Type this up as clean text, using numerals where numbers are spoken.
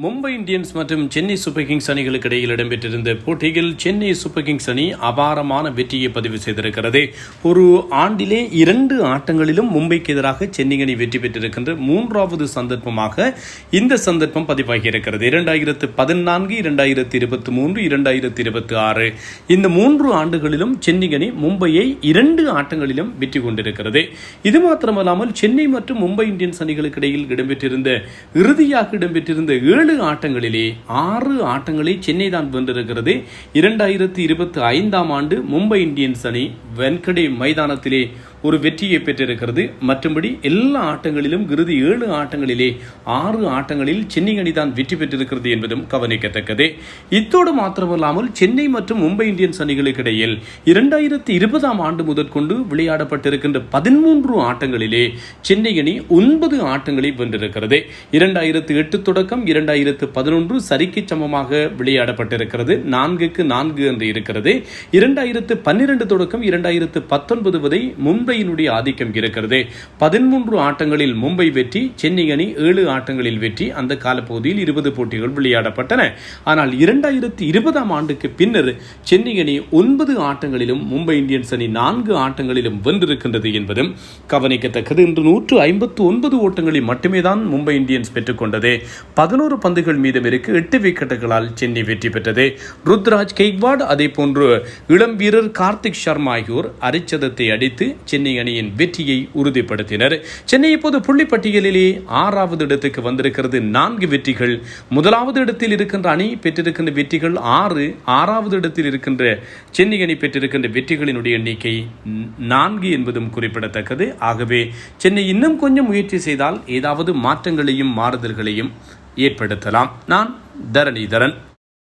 Mumbai Indians மற்றும் Chennai super Kings அணிகளுக்கு இடையில் இடம்பெற்றிருந்த போட்டியில் சென்னை சூப்பர் கிங்ஸ் அணி அபாரமான வெற்றியை பதிவு செய்திருக்கிறது. ஒரு ஆண்டிலே 2 ஆட்டங்களிலும் மும்பைக்கு எதிராக சென்னை அணி வெற்றி பெற்றிருக்கின்ற 3வது சந்தர்ப்பமாக இந்த சந்தர்ப்பம் பதிவாகி இருக்கிறது. 2014, 2023, 2026 இந்த 3 ஆண்டுகளிலும் சென்னை அணி மும்பையை 2 ஆட்டங்களிலும் வெற்றி கொண்டிருக்கிறது. இது மாத்திரமல்லாமல் சென்னை மற்றும் மும்பை இந்தியன்ஸ் அணிகளுக்கு இடையில் இறுதியாக இடம்பெற்றிருந்த 7 ஆட்டங்களிலே 6 ஆட்டங்களை சென்னை தான் வென்றிருக்கிறது. 2025 ஆண்டு மும்பை இந்தியன்ஸ் அணி வென்கடே மைதானத்திலே ஒரு வெற்றியை பெற்றிருக்கிறது. மற்றபடி எல்லா ஆட்டங்களிலும் இறுதி 7 ஆட்டங்களிலே 6 ஆட்டங்களில் சென்னை அணி தான் வெற்றி பெற்றிருக்கிறது என்பதும் கவனிக்கத்தக்கது. இத்தோடு மாத்திரமல்லாமல் சென்னை மற்றும் மும்பை இந்தியன்ஸ் அணிகளுக்கு இடையில் 2020 ஆண்டு முதற்கொண்டு விளையாடப்பட்டிருக்கின்ற 13 ஆட்டங்களிலே சென்னை அணி 9 ஆட்டங்களை வென்றிருக்கிறது. 2008 தொடக்கம் 2011 சரிக்கு சமமாக விளையாடப்பட்டிருக்கிறது. 4-4 என்று இருக்கிறது. 2012 தொடக்கம் 2019 வரை மும்பையினுடைய ஆதிக்கம் இருக்கிறது. 13 ஆட்டங்களில் மும்பை வெற்றி, சென்னை அணி 7 ஆட்டங்களில் வெற்றி. அந்த காலப்பகுதியில் 20 போட்டிகள் விளையாடப்பட்டன. ஆனால் 2020 ஆண்டுக்கு பின்னர் சென்னை அணி 9 ஆட்டங்களிலும் மும்பை இந்தியன்ஸ் அணி 4 ஆட்டங்களிலும் வென்றிருக்கின்றது என்பதும் கவனிக்கத்தக்கது. இன்று 159 ஓட்டங்களை மட்டுமே தான் மும்பை இந்தியன்ஸ் பெற்றுக்கொண்டது. 11 பந்துகள் மீதம் இருக்கு. 8 விக்கெட்டுகளால் சென்னை வெற்றி பெற்றது. ருத்ராஜ் கெய்க்வாட், அதே போன்று இளம் வீரர் கார்த்திக் சர்மா ஆகியோர் அரைச்சதத்தை அடித்து சென்னை அணியின் வெற்றியை உறுதிப்படுத்தினர். சென்னை இப்போது புள்ளிப்பட்டியலிலே 6வது இடத்துக்கு வந்திருக்கிறது. 4 வெற்றிகள். முதலாவது இடத்தில் இருக்கின்ற அணி பெற்றிருக்கின்ற வெற்றிகள் 6. 6வது இடத்தில் இருக்கின்ற சென்னை அணி பெற்றிருக்கின்ற வெற்றிகளினுடைய எண்ணிக்கை 4 என்பதும் குறிப்பிடத்தக்கது. ஆகவே சென்னை இன்னும் கொஞ்சம் முயற்சி செய்தால் ஏதாவது மாற்றங்களையும் மாறுதல்களையும் ஏற்படுத்தலாம். நான் தரணிதரன்.